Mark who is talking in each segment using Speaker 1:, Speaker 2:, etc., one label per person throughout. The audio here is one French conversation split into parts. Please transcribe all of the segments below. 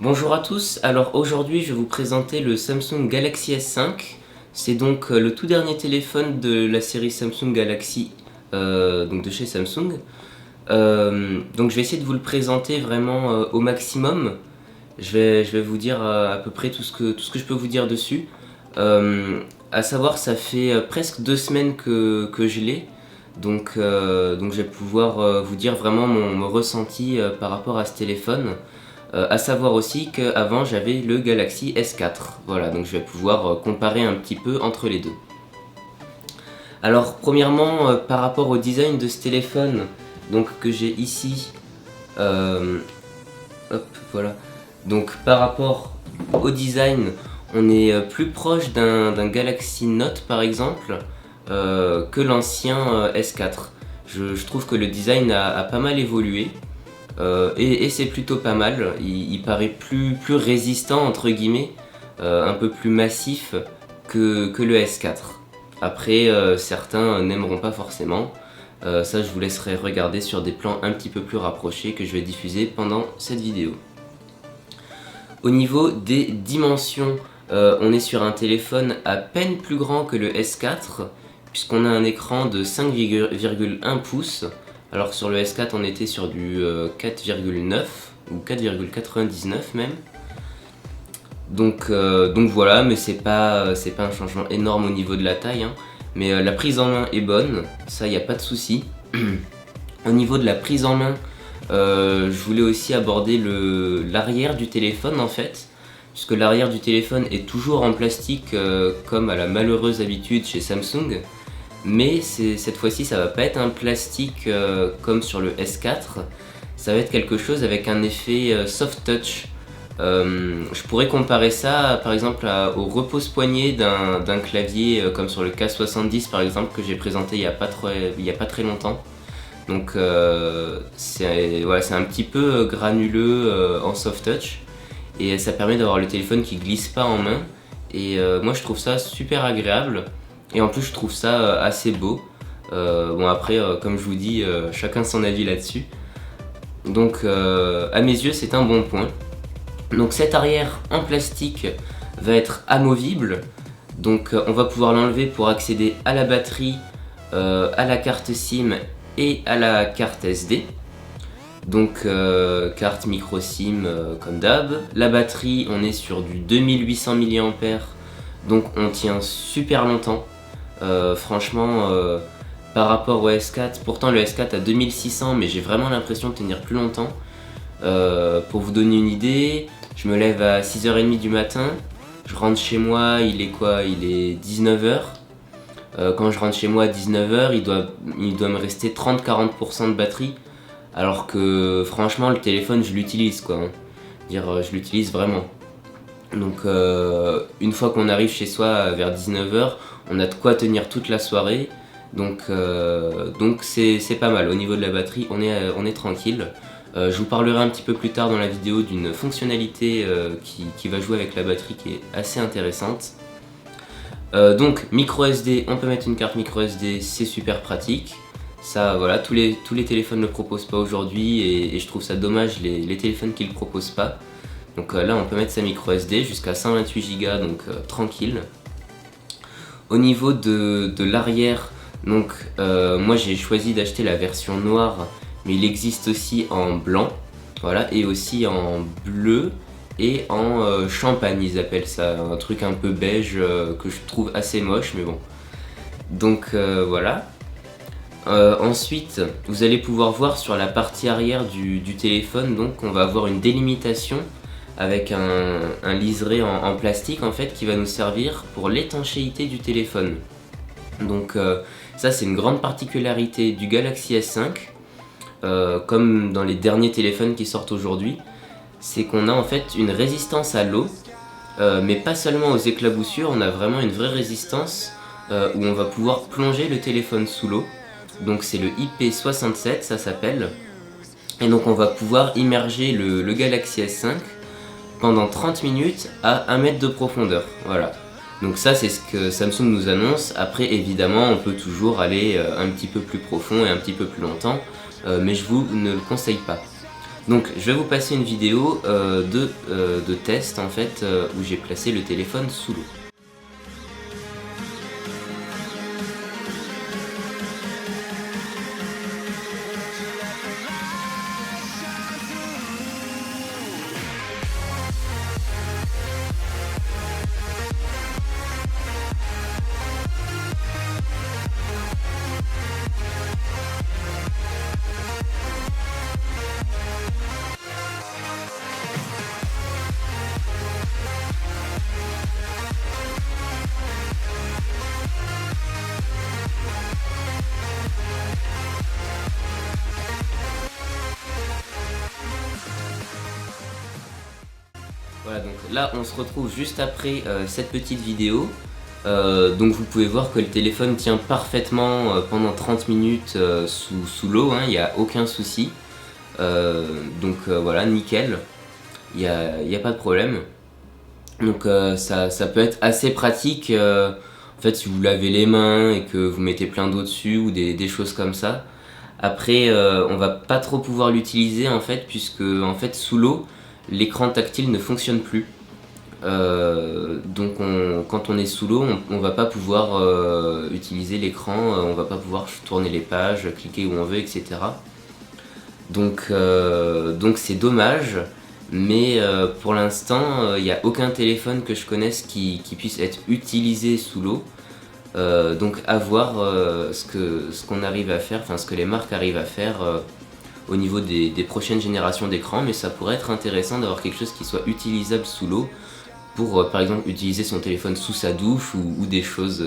Speaker 1: Bonjour à tous, alors aujourd'hui je vais vous présenter le Samsung Galaxy S5. C'est donc le tout dernier téléphone de la série Samsung Galaxy, donc de chez Samsung. Donc je vais essayer de vous le présenter vraiment au maximum. Je vais vous dire à peu près tout ce que je peux vous dire dessus. À savoir, ça fait presque 2 semaines que je l'ai. Donc je vais pouvoir vous dire vraiment mon ressenti par rapport à ce téléphone. À savoir aussi qu'avant j'avais le Galaxy S4. Voilà, donc je vais pouvoir comparer un petit peu entre les deux. Alors premièrement, par rapport au design de ce téléphone, donc que j'ai ici, hop, voilà. Donc par rapport au design, on est plus proche d'un Galaxy Note par exemple que l'ancien S4. Je trouve que le design a pas mal évolué. Et c'est plutôt pas mal, il paraît plus résistant entre guillemets, un peu plus massif que le S4. Après, certains n'aimeront pas forcément, ça je vous laisserai regarder sur des plans un petit peu plus rapprochés que je vais diffuser pendant cette vidéo. Au niveau des dimensions, on est sur un téléphone à peine plus grand que le S4, puisqu'on a un écran de 5,1 pouces. Alors sur le S4 on était sur du 4,9 ou 4,99 même. Donc voilà, mais c'est pas un changement énorme au niveau de la taille, hein. Mais la prise en main est bonne, ça y a pas de souci. Au niveau de la prise en main, je voulais aussi aborder l'arrière du téléphone en fait, puisque l'arrière du téléphone est toujours en plastique comme à la malheureuse habitude chez Samsung. Mais cette fois-ci ça va pas être un plastique comme sur le S4, ça va être quelque chose avec un effet soft touch. Je pourrais comparer ça par exemple au repose-poignet d'un clavier comme sur le K70 par exemple, que j'ai présenté il y a pas très longtemps. Donc c'est un petit peu granuleux en soft touch, et ça permet d'avoir le téléphone qui glisse pas en main, et moi je trouve ça super agréable. Et en plus je trouve ça assez beau. Bon après, comme je vous dis, chacun son avis là-dessus. Donc à mes yeux c'est un bon point. Donc cet arrière en plastique va être amovible. Donc on va pouvoir l'enlever pour accéder à la batterie, à la carte SIM et à la carte SD. Donc carte micro SIM comme d'hab. La batterie, on est sur du 2800 mAh. Donc on tient super longtemps. Franchement, par rapport au S4, pourtant le S4 a 2600, mais j'ai vraiment l'impression de tenir plus longtemps. Pour vous donner une idée, je me lève à 6h30 du matin, je rentre chez moi, il est quoi? Il est 19h. Quand je rentre chez moi à 19h, il doit me rester 30-40% de batterie, alors que franchement le téléphone je l'utilise quoi, hein. Je l'utilise vraiment. Donc une fois qu'on arrive chez soi vers 19h, on a de quoi tenir toute la soirée. Donc c'est pas mal. Au niveau de la batterie, on est tranquille. Je vous parlerai un petit peu plus tard dans la vidéo d'une fonctionnalité qui va jouer avec la batterie, qui est assez intéressante. Donc micro SD, on peut mettre une carte micro SD, c'est super pratique. Ça voilà, tous les téléphones ne le proposent pas aujourd'hui, et je trouve ça dommage les téléphones qui le proposent pas. Donc là on peut mettre sa micro SD jusqu'à 128 Go, donc tranquille. Au niveau de l'arrière, donc moi j'ai choisi d'acheter la version noire, mais il existe aussi en blanc, voilà, et aussi en bleu et en champagne, ils appellent ça, un truc un peu beige que je trouve assez moche, mais bon. Donc voilà. Ensuite, vous allez pouvoir voir sur la partie arrière du téléphone, donc on va avoir une délimitation avec un liseré en plastique en fait, qui va nous servir pour l'étanchéité du téléphone. Donc ça c'est une grande particularité du Galaxy S5, comme dans les derniers téléphones qui sortent aujourd'hui, c'est qu'on a en fait une résistance à l'eau, mais pas seulement aux éclaboussures, on a vraiment une vraie résistance où on va pouvoir plonger le téléphone sous l'eau. Donc c'est le IP67, ça s'appelle, et donc on va pouvoir immerger le Galaxy S5 pendant 30 minutes à 1 mètre de profondeur, voilà. Donc ça c'est ce que Samsung nous annonce. Après évidemment on peut toujours aller un petit peu plus profond et un petit peu plus longtemps, mais je vous ne le conseille pas. Donc je vais vous passer une vidéo de test en fait où j'ai placé le téléphone sous l'eau. Voilà, donc là on se retrouve juste après cette petite vidéo. Donc vous pouvez voir que le téléphone tient parfaitement pendant 30 minutes sous l'eau, hein, il n'y a aucun souci. Voilà, nickel, il n'y a pas de problème. Donc ça peut être assez pratique en fait si vous lavez les mains et que vous mettez plein d'eau dessus ou des choses comme ça. Après on va pas trop pouvoir l'utiliser en fait puisque en fait sous l'eau l'écran tactile ne fonctionne plus. Quand on est sous l'eau, on va pas pouvoir utiliser l'écran, on va pas pouvoir tourner les pages, cliquer où on veut, etc. Donc c'est dommage, mais pour l'instant, il n'y a aucun téléphone que je connaisse qui puisse être utilisé sous l'eau. Donc à voir ce qu'on arrive à faire, enfin ce que les marques arrivent à faire au niveau des prochaines générations d'écrans, mais ça pourrait être intéressant d'avoir quelque chose qui soit utilisable sous l'eau pour par exemple utiliser son téléphone sous sa douche ou des choses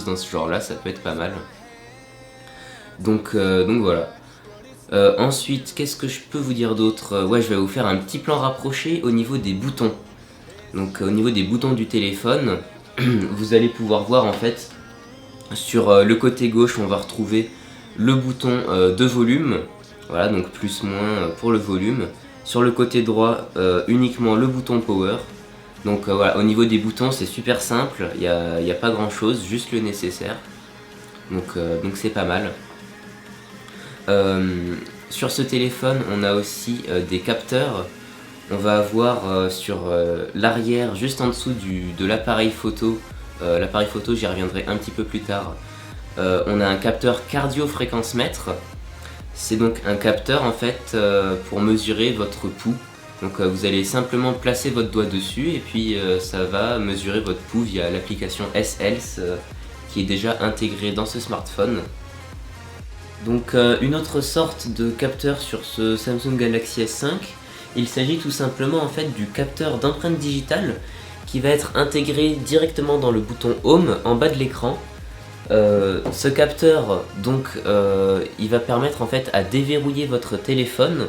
Speaker 1: dans ce genre là, ça peut être pas mal. Donc voilà. Ensuite, qu'est-ce que je peux vous dire d'autre? Ouais, je vais vous faire un petit plan rapproché au niveau des boutons. Donc au niveau des boutons du téléphone, vous allez pouvoir voir en fait sur le côté gauche on va retrouver le bouton de volume. Voilà, donc plus moins pour le volume. Sur le côté droit, uniquement le bouton power. Donc voilà, au niveau des boutons c'est super simple, il n'y a pas grand chose, juste le nécessaire. Donc c'est pas mal. Sur ce téléphone on a aussi des capteurs. On va avoir sur l'arrière, juste en dessous de l'appareil photo, j'y reviendrai un petit peu plus tard, on a un capteur cardio-fréquence-mètre. C'est donc un capteur en fait pour mesurer votre pouls. Donc vous allez simplement placer votre doigt dessus et puis ça va mesurer votre pouls via l'application S-Health qui est déjà intégrée dans ce smartphone. Donc une autre sorte de capteur sur ce Samsung Galaxy S5, il s'agit tout simplement en fait du capteur d'empreinte digitale qui va être intégré directement dans le bouton Home en bas de l'écran. Ce capteur donc il va permettre en fait à déverrouiller votre téléphone.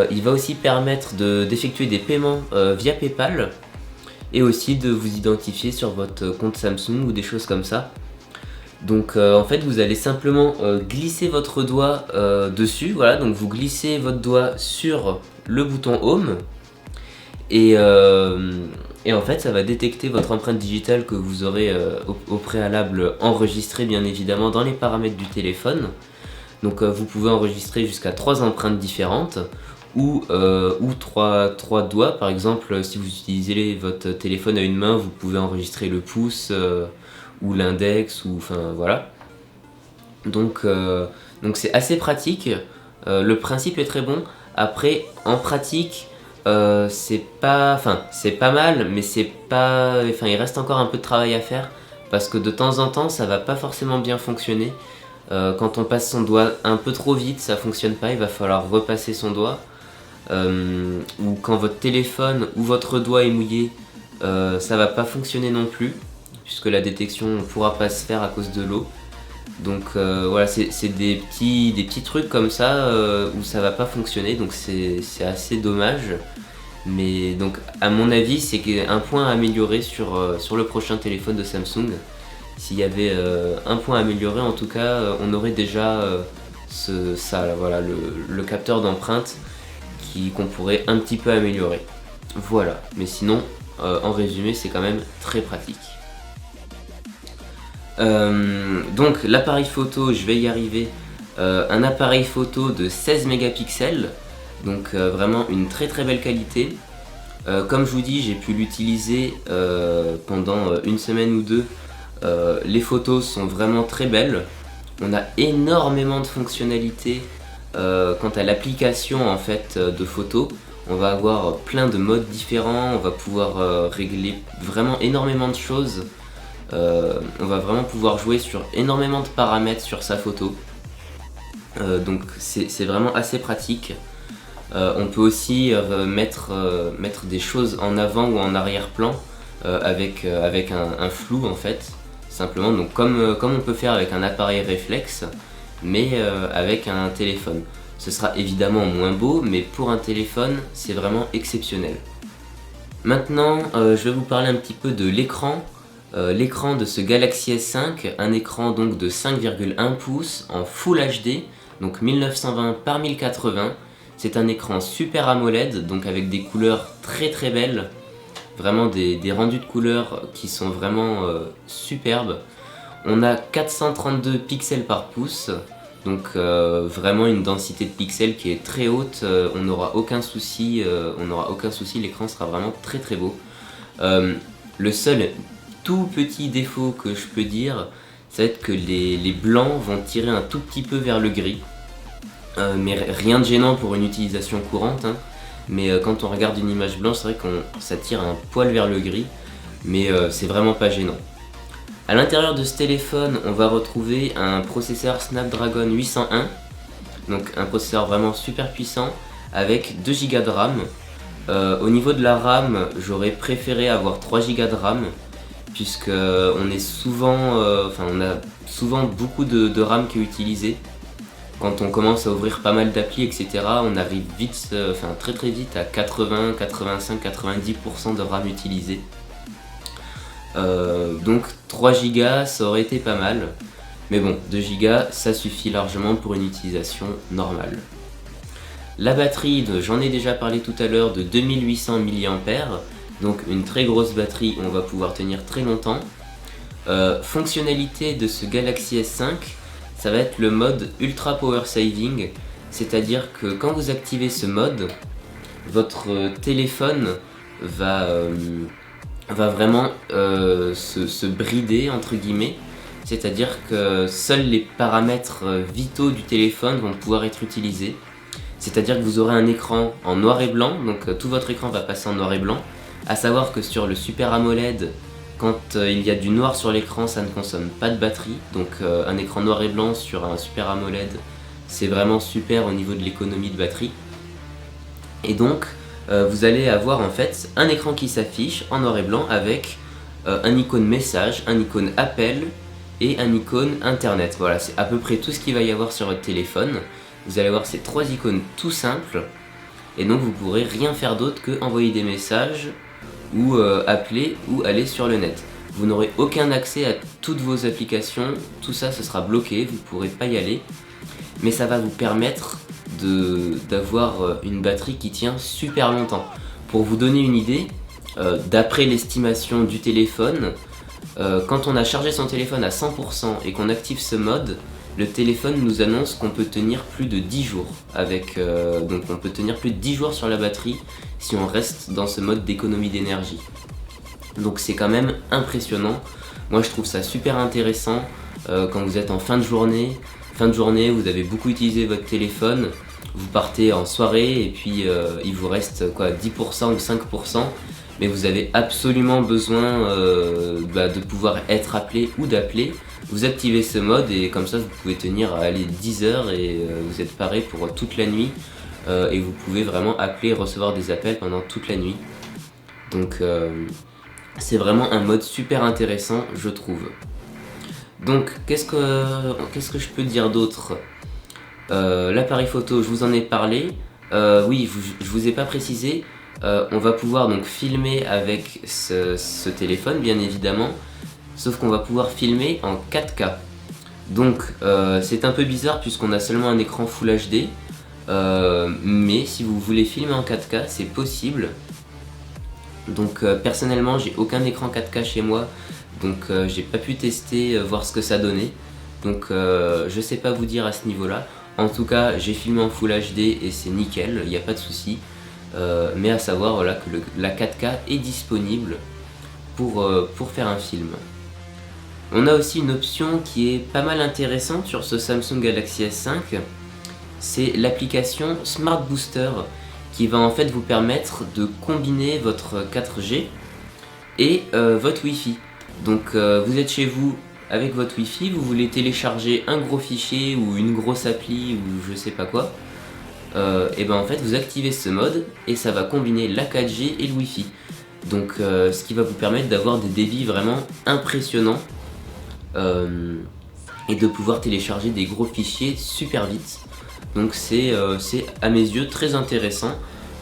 Speaker 1: Il va aussi permettre d'effectuer des paiements via PayPal et aussi de vous identifier sur votre compte Samsung ou des choses comme ça. Donc en fait vous allez simplement glisser votre doigt dessus, voilà, donc vous glissez votre doigt sur le bouton Home et en fait ça va détecter votre empreinte digitale que vous aurez au préalable enregistrée bien évidemment dans les paramètres du téléphone. Donc vous pouvez enregistrer jusqu'à 3 empreintes différentes ou 3 doigts. Par exemple si vous utilisez votre téléphone à une main, vous pouvez enregistrer le pouce ou l'index, ou enfin voilà. Donc c'est assez pratique, le principe est très bon. Après en pratique c'est pas mal, mais il reste encore un peu de travail à faire parce que de temps en temps ça va pas forcément bien fonctionner. Quand on passe son doigt un peu trop vite, ça fonctionne pas, il va falloir repasser son doigt. Ou quand votre téléphone ou votre doigt est mouillé, ça va pas fonctionner non plus, puisque la détection ne pourra pas se faire à cause de l'eau. Donc voilà, c'est des petits trucs comme ça où ça va pas fonctionner, donc c'est assez dommage. Mais donc à mon avis c'est un point à améliorer sur le prochain téléphone de Samsung. S'il y avait un point à améliorer, en tout cas on aurait déjà voilà, le capteur d'empreinte qu'on pourrait un petit peu améliorer. Voilà, mais sinon en résumé c'est quand même très pratique. Donc l'appareil photo, je vais y arriver, un appareil photo de 16 mégapixels Donc vraiment une très très belle qualité. Comme je vous dis, j'ai pu l'utiliser pendant une semaine ou deux. Les photos sont vraiment très belles. On a énormément de fonctionnalités quant à l'application en fait de photos. On va avoir plein de modes différents, on va pouvoir régler vraiment énormément de choses. On va vraiment pouvoir jouer sur énormément de paramètres sur sa photo. Donc c'est vraiment assez pratique. On peut aussi mettre des choses en avant ou en arrière-plan avec un flou en fait, simplement. Donc comme on peut faire avec un appareil réflexe, mais avec un téléphone. Ce sera évidemment moins beau, mais pour un téléphone, c'est vraiment exceptionnel. Maintenant, je vais vous parler un petit peu de l'écran. L'écran de ce Galaxy S5, un écran donc de 5,1 pouces en Full HD, donc 1920 par 1080. C'est un écran Super AMOLED, donc avec des couleurs très très belles, vraiment des rendus de couleurs qui sont vraiment superbes. On a 432 pixels par pouce, donc vraiment une densité de pixels qui est très haute. On n'aura aucun souci, l'écran sera vraiment très très beau. Le seul tout petit défaut que je peux dire, ça va être que les blancs vont tirer un tout petit peu vers le gris. Mais rien de gênant pour une utilisation courante, hein. Mais quand on regarde une image blanche, c'est vrai que ça tire un poil vers le gris, mais c'est vraiment pas gênant. À l'intérieur de ce téléphone, on va retrouver un processeur Snapdragon 801, donc un processeur vraiment super puissant, avec 2 Go de RAM. Au niveau de la RAM, j'aurais préféré avoir 3 Go de RAM, puisque on a souvent beaucoup de RAM qui est utilisée. Quand on commence à ouvrir pas mal d'applis, etc., on arrive vite, très très vite à 80, 85, 90% de RAM utilisée. Donc 3 Go ça aurait été pas mal. Mais bon, 2 Go ça suffit largement pour une utilisation normale. La batterie, j'en ai déjà parlé tout à l'heure, de 2800 mAh. Donc une très grosse batterie, on va pouvoir tenir très longtemps. Fonctionnalité de ce Galaxy S5, ça va être le mode Ultra Power Saving, c'est-à-dire que quand vous activez ce mode, votre téléphone va vraiment se brider entre guillemets, c'est-à-dire que seuls les paramètres vitaux du téléphone vont pouvoir être utilisés. C'est-à-dire que vous aurez un écran en noir et blanc, donc tout votre écran va passer en noir et blanc. À savoir que sur le Super AMOLED, quand il y a du noir sur l'écran, ça ne consomme pas de batterie. Donc un écran noir et blanc sur un Super AMOLED, c'est vraiment super au niveau de l'économie de batterie. Et donc vous allez avoir en fait un écran qui s'affiche en noir et blanc avec un icône message, un icône appel et un icône internet. Voilà, c'est à peu près tout ce qu'il va y avoir sur votre téléphone. Vous allez voir ces 3 icônes tout simples. Et donc vous pourrez rien faire d'autre que envoyer des messages ou appeler ou aller sur le net. Vous n'aurez aucun accès à toutes vos applications, tout ça ce sera bloqué, vous ne pourrez pas y aller. Mais ça va vous permettre d'avoir une batterie qui tient super longtemps. Pour vous donner une idée, d'après l'estimation du téléphone, quand on a chargé son téléphone à 100% et qu'on active ce mode, le téléphone nous annonce qu'on peut tenir plus de 10 jours donc on peut tenir plus de 10 jours sur la batterie si on reste dans ce mode d'économie d'énergie. Donc c'est quand même impressionnant. Moi je trouve ça super intéressant quand vous êtes en fin de journée, vous avez beaucoup utilisé votre téléphone, vous partez en soirée et puis il vous reste 10% ou 5%, mais vous avez absolument besoin de pouvoir être appelé ou d'appeler. Vous activez ce mode et comme ça vous pouvez tenir 10 heures et vous êtes paré pour toute la nuit et vous pouvez vraiment appeler et recevoir des appels pendant toute la nuit. Donc c'est vraiment un mode super intéressant je trouve. Donc qu'est-ce que je peux dire d'autre? L'appareil photo je vous en ai parlé. Oui, je vous ai pas précisé, on va pouvoir donc filmer avec ce téléphone bien évidemment. Sauf qu'on va pouvoir filmer en 4K. Donc c'est un peu bizarre puisqu'on a seulement un écran Full HD. Mais si vous voulez filmer en 4K, c'est possible. Donc personnellement, j'ai aucun écran 4K chez moi. Donc j'ai pas pu tester, voir ce que ça donnait. Donc je sais pas vous dire à ce niveau là. En tout cas j'ai filmé en Full HD et c'est nickel, il n'y a pas de souci. Mais à savoir voilà, que la 4K est disponible pour faire un film. On a aussi une option qui est pas mal intéressante sur ce Samsung Galaxy S5, c'est l'application Smart Booster qui va en fait vous permettre de combiner votre 4G et votre Wi-Fi. Donc vous êtes chez vous avec votre Wi-Fi, vous voulez télécharger un gros fichier ou une grosse appli ou je sais pas quoi, et ben en fait vous activez ce mode et ça va combiner la 4G et le Wi-Fi. Donc ce qui va vous permettre d'avoir des débits vraiment impressionnants et de pouvoir télécharger des gros fichiers super vite. Donc c'est à mes yeux très intéressant,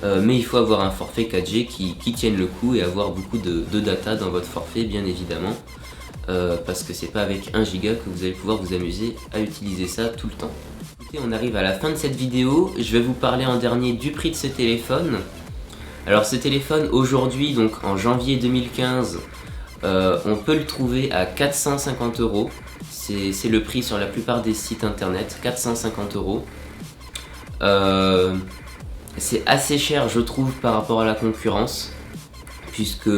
Speaker 1: mais il faut avoir un forfait 4G qui tienne le coup et avoir beaucoup de data dans votre forfait bien évidemment, parce que c'est pas avec 1 giga que vous allez pouvoir vous amuser à utiliser ça tout le temps. Écoutez, on arrive à la fin de cette vidéo, je vais vous parler en dernier du prix de ce téléphone. Alors ce téléphone aujourd'hui, donc en janvier 2015, on peut le trouver à 450 €. C'est le prix sur la plupart des sites internet, 450 €. C'est assez cher je trouve par rapport à la concurrence, puisque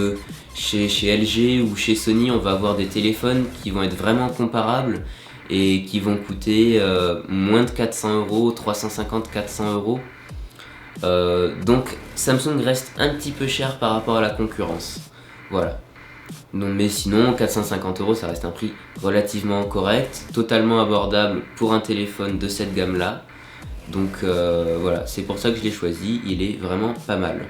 Speaker 1: chez LG ou chez Sony on va avoir des téléphones qui vont être vraiment comparables et qui vont coûter moins de 400 €, 350-400 €. Donc Samsung reste un petit peu cher par rapport à la concurrence. Voilà. Donc, mais sinon 450 € ça reste un prix relativement correct, totalement abordable pour un téléphone de cette gamme là. Donc voilà, c'est pour ça que je l'ai choisi, il est vraiment pas mal.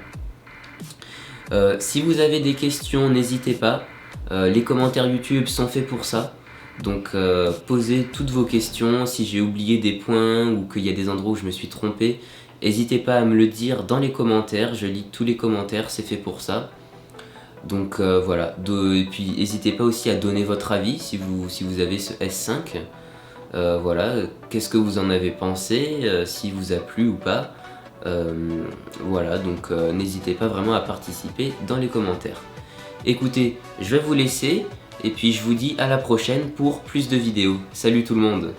Speaker 1: Si vous avez des questions, n'hésitez pas, les commentaires YouTube sont faits pour ça. Donc posez toutes vos questions, si j'ai oublié des points ou qu'il y a des endroits où je me suis trompé, n'hésitez pas à me le dire dans les commentaires, je lis tous les commentaires, c'est fait pour ça. Donc voilà, et puis n'hésitez pas aussi à donner votre avis si vous avez ce S5. Voilà, qu'est-ce que vous en avez pensé, s'il vous a plu ou pas. Voilà, donc n'hésitez pas vraiment à participer dans les commentaires. Écoutez, je vais vous laisser et puis je vous dis à la prochaine pour plus de vidéos. Salut tout le monde!